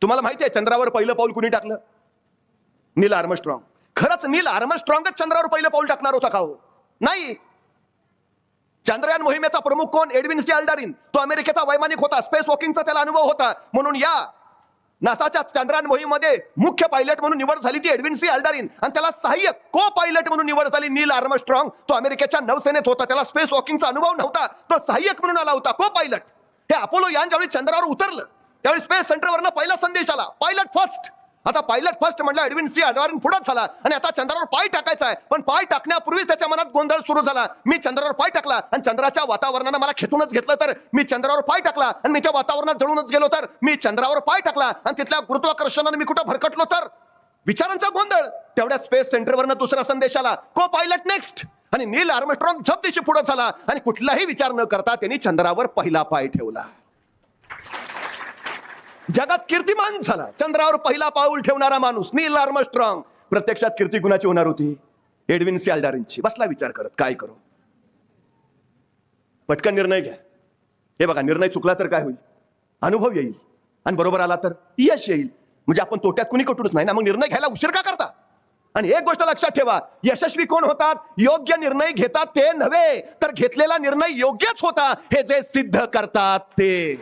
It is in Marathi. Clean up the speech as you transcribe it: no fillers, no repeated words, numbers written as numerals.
तुम्हाला माहिती आहे चंद्रावर पहिलं पाऊल कुणी टाकलं? नील आर्मस्ट्रॉंग. खरंच नील आर्मस्ट्रॉंगच चंद्रावर पहिलं पाऊल टाकणार होता का हो? नाही. चंद्रयान मोहिमेचा प्रमुख कोण? Edwin C Aldrin. तो अमेरिकेचा वैमानिक होता, स्पेस वॉकिंगचा त्याला अनुभव होता, म्हणून या नासाच्या चंद्रयान मोहिमेमध्ये मुख्य पायलट म्हणून निवड झाली ती एडविन सी अल्डारिन, आणि त्याला सहाय्यक को पायलट म्हणून निवड झाली नील आर्मस्ट्रॉंग. तो अमेरिकेच्या नौसेनेत होता, त्याला स्पेस वॉकिंगचा अनुभव नव्हता, तो सहाय्यक म्हणून आला होता, को पायलट. हे अपोलो यान ज्यावेळी चंद्रावर उतरलं त्यावेळी स्पेस सेंटरवरनं पहिला संदेश आला, पायलट फर्स्ट. आता पायलट फर्स्ट म्हटलं एडविन सी अल्डारिन पुढेच झाला, आणि आता चंद्रावर पाय टाकायचा आहे. पण पाय टाकण्यापूर्वीच त्याच्या मनात गोंधळ सुरू झाला. मी चंद्रावर पाय टाकला आणि चंद्राच्या वातावरणानं मला खेचूनच घेतलं तर? मी चंद्रावर पाय टाकला आणि मी त्या वातावरणात जळूनच गेलो तर? मी चंद्रावर पाय टाकला आणि तिथल्या गुरुत्वाकर्षणाने मी कुठं भरकटलो तर? विचारांचा गोंधळ. तेवढ्यात स्पेस सेंटरवरनं दुसरा संदेश आला, को पायलट नेक्स्ट. आणि नील आर्मस्ट्रॉंग झपदिशी पुढे झाला आणि कुठलाही विचार न करता त्यांनी चंद्रावर पहिला पाय ठेवला. जगात कीर्तिमान झाला चंद्रावर पहिला पाऊल ठेवणारा माणूस नील आर्मस्ट्रॉंग. प्रत्यक्षात कीर्ती कुणाची होणार होती? एडविन सी अल्डारिनची. बसला विचार करत, काय करू? पटकन निर्णय घ्या. हे बघा, निर्णय चुकला तर काय होईल? अनुभव येईल, आणि बरोबर आला तर यश येईल. म्हणजे आपण तोट्यात कुणी कटूनच नाही ना. मग निर्णय घ्यायला उशीर का करता? आणि एक गोष्ट लक्षात ठेवा, यशस्वी कोण होतात? योग्य निर्णय घेतात ते नव्हे, तर घेतलेला निर्णय योग्यच होता हे जे सिद्ध करतात ते.